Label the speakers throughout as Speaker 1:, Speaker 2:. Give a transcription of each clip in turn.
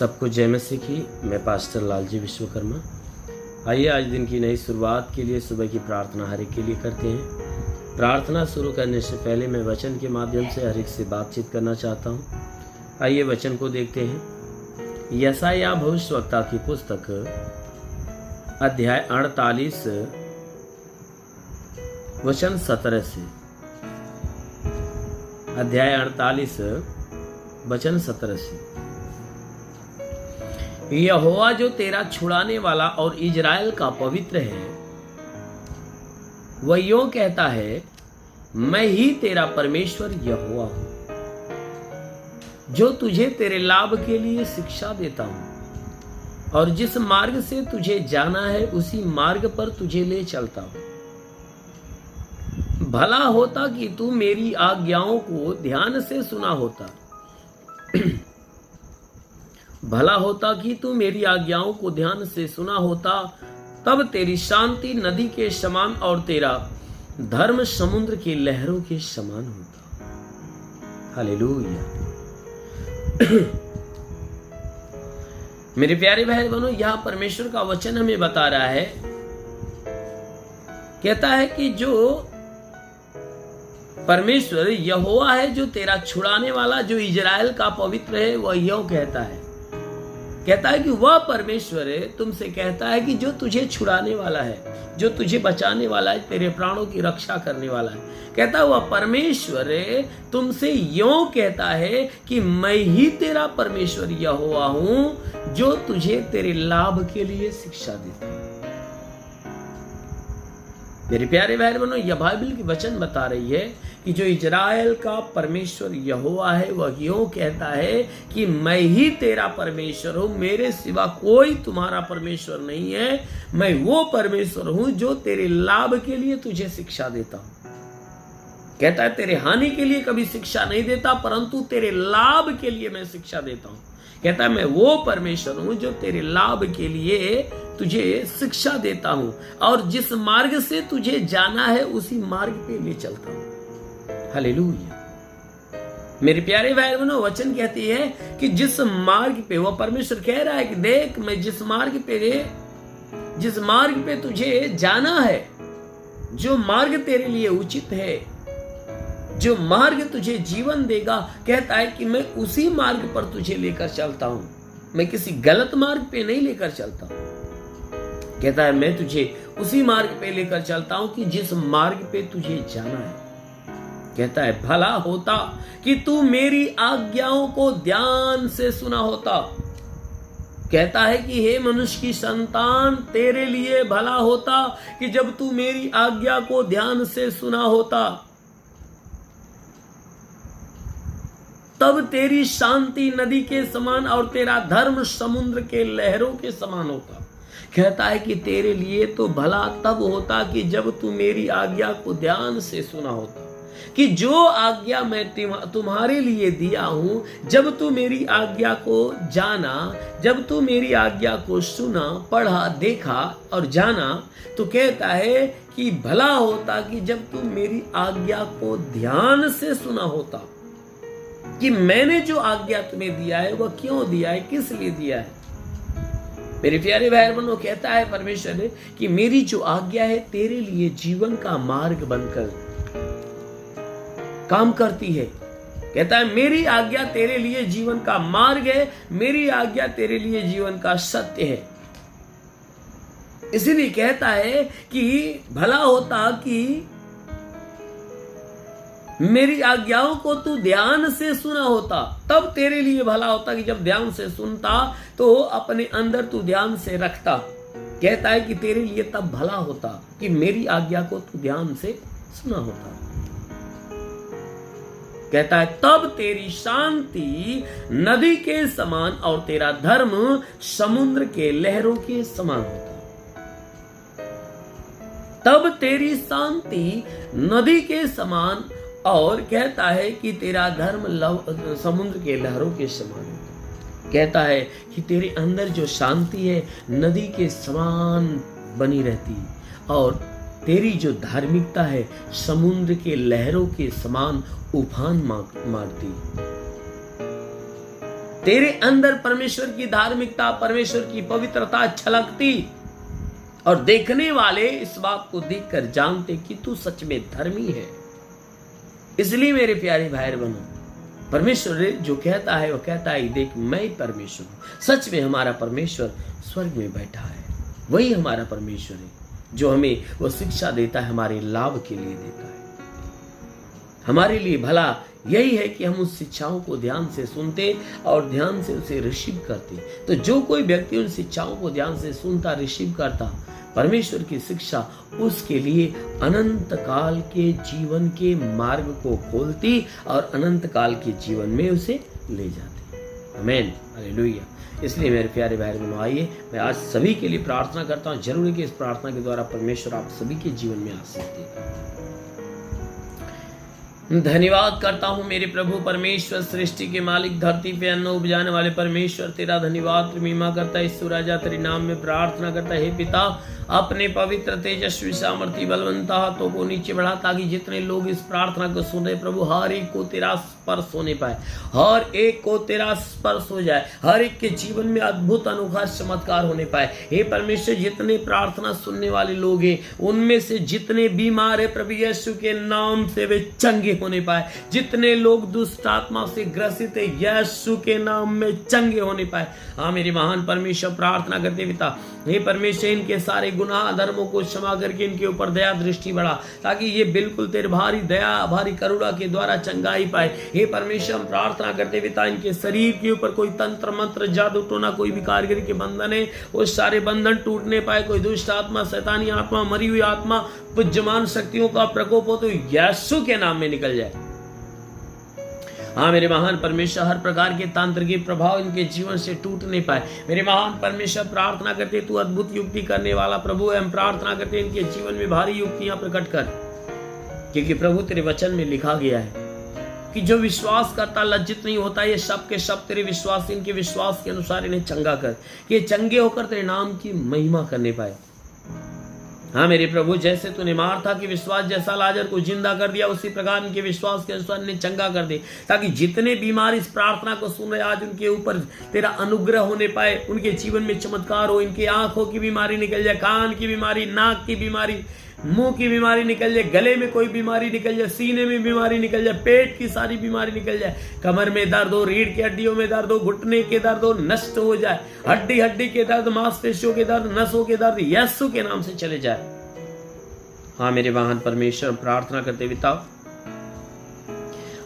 Speaker 1: सबको जय मसीह की। मैं पास्टर लालजी विश्वकर्मा। आइए आज दिन की नई शुरुआत के लिए सुबह की प्रार्थना हर एक के लिए करते हैं। प्रार्थना शुरू करने से पहले मैं वचन के माध्यम से हर एक से बातचीत करना चाहता हूँ। आइए वचन को देखते हैं। यशायाह भविष्यवक्ता की पुस्तक अध्याय 48 वचन 17 से। अध्याय 48 वचन 17 से। यहोवा जो तेरा छुड़ाने वाला और इजराइल का पवित्र है, वह यों कहता है, मैं ही तेरा परमेश्वर यहोवा हूं, जो तुझे तेरे लाभ के लिए शिक्षा देता हूं और जिस मार्ग से तुझे जाना है उसी मार्ग पर तुझे ले चलता हूं। भला होता कि तू मेरी आज्ञाओं को ध्यान से सुना होता। भला होता कि तू मेरी आज्ञाओं को ध्यान से सुना होता, तब तेरी शांति नदी के समान और तेरा धर्म समुद्र की लहरों के समान होता। हालेलुया। मेरे प्यारे भाई बहनों, यह परमेश्वर का वचन हमें बता रहा है, कहता है कि जो परमेश्वर यहोवा है, जो तेरा छुड़ाने वाला, जो इजराइल का पवित्र है, वह यूं कहता है कि वह परमेश्वर है तुमसे कहता है कि जो तुझे छुड़ाने वाला है, जो तुझे बचाने वाला है, तेरे प्राणों की रक्षा करने वाला है, कहता है वह परमेश्वर है तुमसे यूं कहता है कि मैं ही तेरा परमेश्वर यहोवा हूं, जो तुझे तेरे लाभ के लिए शिक्षा देता है। मेरे प्यारे भाई बहनों, यह बाइबल की वचन बता रही है कि जो इजराइल का परमेश्वर यहोवा है, वह यूं कहता है कि मैं ही तेरा परमेश्वर हूं, मेरे सिवा कोई तुम्हारा परमेश्वर नहीं है। मैं वो परमेश्वर हूं जो तेरे लाभ के लिए तुझे शिक्षा देता हूं। कहता है तेरे हानि के लिए कभी शिक्षा नहीं देता, परंतु तेरे लाभ के लिए मैं शिक्षा देता हूं। कहता है मैं वो परमेश्वर हूं जो तेरे लाभ के लिए तुझे शिक्षा देता हूं और जिस मार्ग से तुझे जाना है उसी मार्ग पे ले चलता हूं। हालेलुया। मेरे प्यारे भाई बहनों, वचन कहती है कि जिस मार्ग पे, वह परमेश्वर कह रहा है कि देख, मैं जिस मार्ग पे तुझे जाना है, जो मार्ग तेरे लिए उचित है, जो मार्ग तुझे जीवन देगा, कहता है कि मैं उसी मार्ग पर तुझे लेकर चलता हूं। मैं किसी गलत मार्ग पे नहीं लेकर चलता हूं। कहता है मैं तुझे उसी मार्ग पे लेकर चलता हूं कि जिस मार्ग पे तुझे जाना है। कहता है भला होता कि तू मेरी आज्ञाओं को ध्यान से सुना होता। कहता है कि हे मनुष्य की संतान, तेरे लिए भला होता कि जब तू मेरी आज्ञा को ध्यान से सुना होता, तब तेरी शांति नदी के समान और तेरा धर्म समुद्र के लहरों के समान होता। कहता है कि तेरे लिए तो भला तब होता कि जब तू मेरी आज्ञा को ध्यान से सुना होता, कि जो आज्ञा मैं तुम्हारे लिए दिया हूं, जब तू मेरी आज्ञा को जाना, जब तू मेरी आज्ञा को सुना, पढ़ा, देखा और जाना, तो कहता है कि भला होता कि जब तू मेरी आज्ञा को ध्यान से सुना होता, कि मैंने जो आज्ञा तुम्हें दिया है वह क्यों दिया है, किस लिए दिया है। मेरे प्यारे भाई बहनों, कहता है परमेश्वर ने कि मेरी जो आज्ञा है तेरे लिए जीवन का मार्ग बनकर काम करती है। कहता है मेरी आज्ञा तेरे लिए जीवन का मार्ग है, मेरी आज्ञा तेरे लिए जीवन का सत्य है। इसीलिए कहता है कि भला होता कि मेरी आज्ञाओं को तू ध्यान से सुना होता, तब तेरे लिए भला होता कि जब ध्यान से सुनता तो अपने अंदर तू ध्यान से रखता। कहता है कि तेरे लिए तब भला होता कि मेरी आज्ञा को तू ध्यान से सुना होता। कहता है तब तेरी शांति नदी के समान और तेरा धर्म समुद्र के लहरों के समान होता। तब तेरी शांति नदी के समान और कहता है कि तेरा धर्म समुद्र के लहरों के समान है। कहता है कि तेरे अंदर जो शांति है नदी के समान बनी रहती और तेरी जो धार्मिकता है समुद्र के लहरों के समान उफान मारती। तेरे अंदर परमेश्वर की धार्मिकता, परमेश्वर की पवित्रता छलकती और देखने वाले इस बात को देखकर जानते कि तू सच में धर्मी है। इसलिए मेरे प्यारे भाई बहनों, परमेश्वर जो कहता है वो कहता है देख मैं ही परमेश्वर हूं। सच में हमारा परमेश्वर स्वर्ग में बैठा है, वही हमारा परमेश्वर है जो हमें वो शिक्षा देता है, हमारे लाभ के लिए देता है। हमारे लिए भला यही है कि हम उस शिक्षाओं को ध्यान से सुनते और ध्यान से उसे रिसीव करते। तो जो कोई व्यक्ति उन शिक्षाओं को ध्यान से सुनता, रिसीव करता, परमेश्वर की शिक्षा उसके लिए अनंत काल के जीवन के मार्ग को खोलती और अनंत काल के जीवन में उसे ले जाती। आमीन, हालेलुया। इसलिए मेरे प्यारे भाई बहनों, आइए मैं आज सभी के लिए प्रार्थना करता हूँ। जरूर है कि इस प्रार्थना के द्वारा परमेश्वर आप सभी के जीवन में आशीष देगा। धन्यवाद करता हूँ मेरे प्रभु परमेश्वर, सृष्टि के मालिक, धरती पे अन्न उपजाने वाले परमेश्वर, तेरा धन्यवाद महिमा करता है। ईश्वर राजा तेरे नाम में प्रार्थना करता है। हे पिता, अपने पवित्र तेजस्वी सामर्थी बलवंता हाथों को नीचे बढ़ा ताकि जितने लोग इस प्रार्थना को सुन रहे प्रभु, हर एक को तेरा स्पर्श होने पाए, हर एक को तेरा स्पर्श हो जाए, हर एक के जीवन में अद्भुत अनोखा चमत्कार होने पाए। हे परमेश्वर, जितने प्रार्थना सुनने वाले लोग हैं उनमें से जितने बीमार है प्रभु यीशु के नाम से वे चंगे होने पाए। जितने लोग दुष्ट आत्मा से ग्रसित है यीशु के नाम में चंगे होने पाए। हाँ मेरे महान परमेश्वर, प्रार्थना करते पिता, हे परमेश्वर इनके सारे गुनाह धर्मों को क्षमा करके इनके ऊपर दया दृष्टि बढ़ा ताकि ये बिल्कुल तेरे भारी दया भारी करुणा के द्वारा चंगाई पाए। हे परमेश्वर, हम प्रार्थना करते पिता, इनके शरीर के ऊपर कोई तंत्र मंत्र जादू टोना कोई भी कारीगरी के बंधन है वो सारे बंधन टूटने पाए। कोई दुष्ट आत्मा, शैतानी आत्मा, मरी हुई आत्मा, विद्यमान शक्तियों का प्रकोप हो तो यीशु के नाम में निकल जाए। हाँ मेरे महान परमेश्वर, हर प्रकार के तांत्रिक प्रभाव इनके जीवन से टूट नहीं पाए। मेरे महान परमेश्वर, प्रार्थना करते तू अद्भुत युक्ति करने वाला प्रभु है। हम प्रार्थना करते इनके जीवन में भारी युक्तियां प्रकट कर, क्योंकि प्रभु तेरे वचन में लिखा गया है कि जो विश्वास करता लज्जित नहीं होता। ये सब के सब तेरे विश्वास, इनके विश्वास के अनुसार इन्हें चंगा कर, कि चंगे होकर तेरे नाम की महिमा करने पाए। हाँ मेरे प्रभु, जैसे तूने मार्था के विश्वास जैसा लाजर को जिंदा कर दिया, उसी प्रकार इनके विश्वास के अनुसार इन्हें चंगा कर दे, ताकि जितने बीमार इस प्रार्थना को सुन रहे आज उनके ऊपर तेरा अनुग्रह होने पाए, उनके जीवन में चमत्कार हो। इनकी आंखों की बीमारी निकल जाए, कान की बीमारी, नाक की बीमारी, मुंह की बीमारी निकल जाए, गले में कोई बीमारी निकल जाए, सीने में बीमारी निकल जाए, पेट की सारी बीमारी निकल जाए, कमर में दर्द हो, रीढ़ की हड्डियों में दर्द हो, घुटने के दर्द हो, नष्ट हो जाए, हड्डी हड्डी के दर्द, मांसपेशियों के दर्द, नसों के दर्द यीशु के नाम से चले जाए। हाँ मेरे महान परमेश्वर, प्रार्थना करते पिता,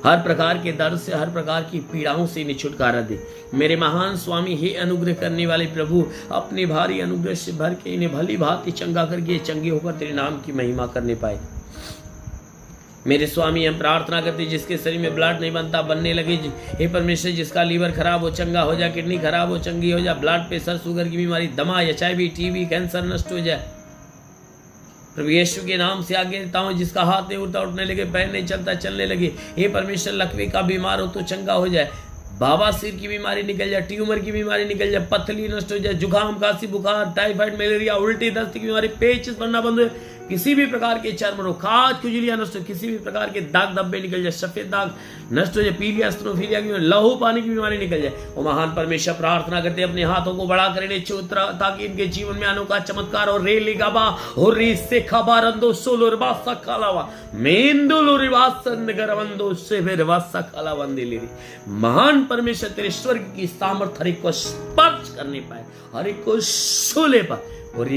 Speaker 1: हर प्रकार के दर्द से, हर प्रकार की पीड़ाओं से इन्हें छुटकारा दे। मेरे महान स्वामी, हे अनुग्रह करने वाले प्रभु, अपने भारी अनुग्रह से भर के इन्हें भली भांति चंगा करके चंगे होकर तेरे नाम की महिमा करने पाए। मेरे स्वामी, हम प्रार्थना करते जिसके शरीर में ब्लड नहीं बनता बनने लगे, हे परमेश्वर, जिसका लीवर खराब हो चंगा हो जाए, किडनी खराब हो चंगी हो जाए, ब्लड प्रेशर, शुगर की बीमारी, दमा, HIV, TB, कैंसर नष्ट हो जाए प्रभु यीशु के नाम से आगे देता हूं। जिसका हाथ नहीं उठता, उठने लगे, पैर नहीं चलता, चलने लगे, हे परमेश्वर, लकवे का बीमार हो तो चंगा हो जाए, बाबा सिर की बीमारी निकल जाए, ट्यूमर की बीमारी निकल जाए, पथरी नष्ट हो जाए, जुकाम, खांसी, बुखार, टाइफाइड, मलेरिया, उल्टी, दस्त की बीमारी, पेचिश बनना बंद हो, किसी भी प्रकार के चर्म रोग, खाज, खुजलियां नष्ट हो, किसी भी प्रकार के दाग धब्बे निकल जाए, सफेद दाग नष्ट हो जाए, पीलिया, स्टेनोफिलिया की लहू पानी की बीमारी निकल जाए। वो महान परमेश्वर, प्रार्थना करते अपने हाथों को बढ़ा कर इन्हें छूता ताकि इनके जीवन में अनोखा चमत्कार और रेली गबा हो री से खबारंदो सोलो रिबासा कालावा मेंदुलो रिबासन गरवंदो से रिबासा कालावंदी। महान परमेश्वर, तेरे स्वर्ग की सामर्थ हर एक को स्पर्श करने पाए, हर एक को छू ले पाए और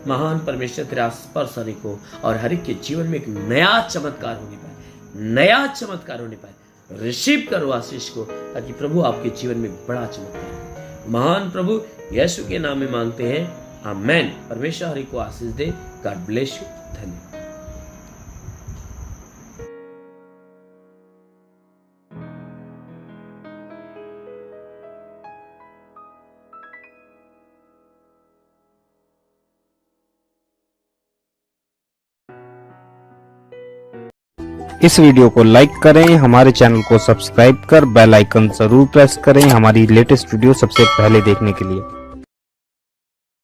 Speaker 1: महान परमेश्वर, तेरा स्पर्श हर एक को और हर एक के जीवन में एक नया चमत्कार होने पाए, नया चमत्कार होने पाए। रिसीव करो आशीष को, ताकि प्रभु आपके जीवन में बड़ा चमत्कार हो। महान प्रभु यीशु के नाम में मांगते हैं, आमेन। परमेश्वर हर एक को आशीष दे। God bless you. धन्यवाद।
Speaker 2: इस वीडियो को लाइक करें, हमारे चैनल को सब्सक्राइब कर बेल आइकन जरूर प्रेस करें हमारी लेटेस्ट वीडियो सबसे पहले देखने के लिए।